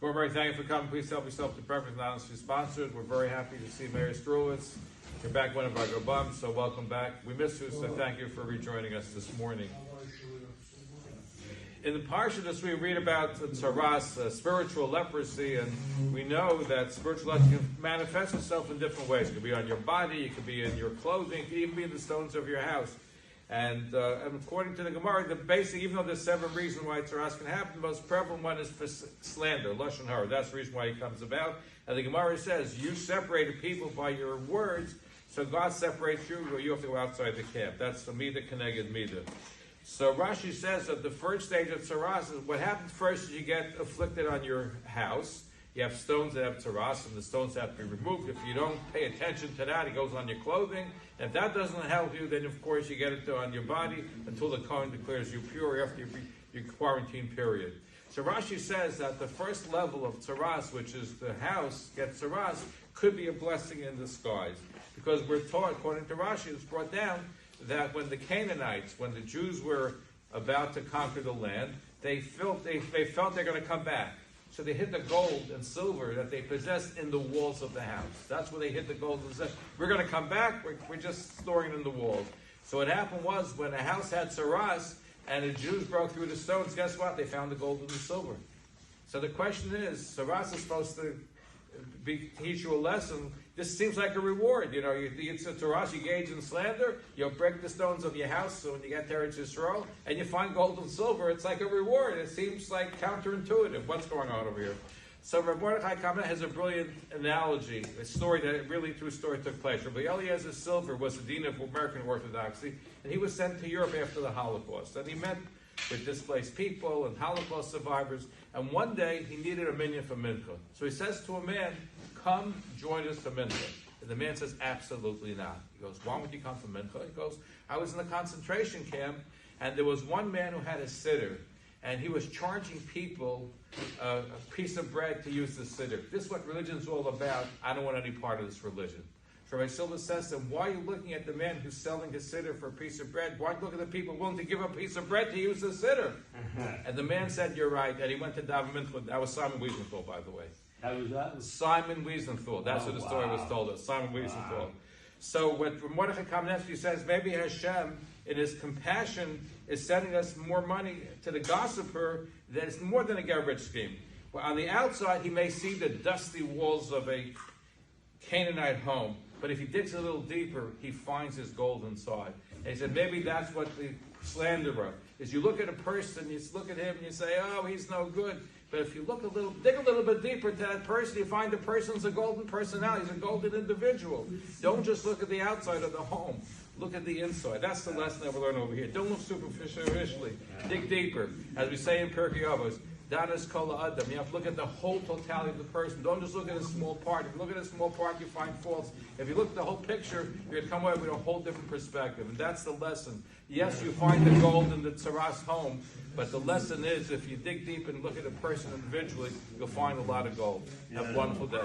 We're very thankful for coming. Please help yourself to breakfast and honestly sponsored. We're very happy to see Mary Strulitz. You're back one of our Gobams, so welcome back. We miss you, so thank you for rejoining us this morning. In the parsha this we read about Tsaraos, spiritual leprosy, and we know that spiritual leprosy can manifest itself in different ways. It could be on your body, it could be in your clothing, it could even be in the stones of your house. And according to the Gemara, the basic, even though there's 7 reasons why Tsaraos can happen, the most prevalent one is for slander, lashon hara. That's the reason why it comes about. And the Gemara says, you separated people by your words, so God separates you, or you have to go outside the camp. That's the midah keneged midah. So Rashi says that the first stage of Tsaraos is what happens first is you get afflicted on your house. You have stones that have Tsaraos, and the stones have to be removed. If you don't pay attention to that, it goes on your clothing. And if that doesn't help you, then of course you get it on your body until the Kohen declares you pure after your quarantine period. So Rashi says that the first level of Tsaraos, which is the house, gets Tsaraos, could be a blessing in disguise. Because we're taught, according to Rashi, it's brought down that when the Canaanites, when the Jews were about to conquer the land, they felt they're going to come back. So they hid the gold and silver that they possessed in the walls of the house. That's where they hid the gold and said, we're going to come back, we're just storing it in the walls. So what happened was, when a house had Tsaraos, and the Jews broke through the stones, guess what? They found the gold and the silver. So the question is, Tsaraos is supposed to teach you a lesson. This seems like a reward. You know, it's a Torah, you engage in slander, you'll break the stones of your house, so when you get there, it's Yisrael, and you find gold and silver, it's like a reward. It seems like counterintuitive. What's going on over here? So Rabbi Mordechai Kameh has a brilliant analogy, a story that really true story took place. Rabbi Eliezer Silver was the dean of American Orthodoxy, and he was sent to Europe after the Holocaust. And he met with displaced people and Holocaust survivors, and one day he needed a minyan for mincha. So he says to a man, come join us for mincha. And the man says, absolutely not. He goes, why would you come for mincha? He goes, I was in a concentration camp, and there was one man who had a siddur, and he was charging people a piece of bread to use the siddur. This is what religion is all about. I don't want any part of this religion. So Rabbi Silva says to him, why are you looking at the man who's selling his siddur for a piece of bread? Why look at the people willing to give a piece of bread to use the siddur? And the man said, you're right. And he went to daven mincha. That was Simon Wiesenthal, by the way. How was that? Simon Wiesenthal. That's what the story was told us. Simon Wiesenthal. So what Mordechai Kameh says, maybe Hashem, in his compassion, is sending us more money to the gossiper that is more than a get-rich scheme. Well, on the outside, he may see the dusty walls of a Canaanite home, but if he digs a little deeper, he finds his gold inside. And he said, maybe that's what the slanderer is. You look at a person, you look at him, and you say, oh, he's no good. But if you dig a little bit deeper to that person, you find the person's a golden personality. He's a golden individual. Don't just look at the outside of the home. Look at the inside. That's the lesson that we learn over here. Don't look superficially. Dig deeper. As we say in Pirkei Avos, Danas Kol Adam. You have to look at the whole totality of the person. Don't just look at a small part. If you look at a small part, you find faults. If you look at the whole picture, you're going to come away with a whole different perspective. And that's the lesson. Yes, you find the gold in the Tsaraos home, but the lesson is, if you dig deep and look at a person individually, you'll find a lot of gold. Have a wonderful day.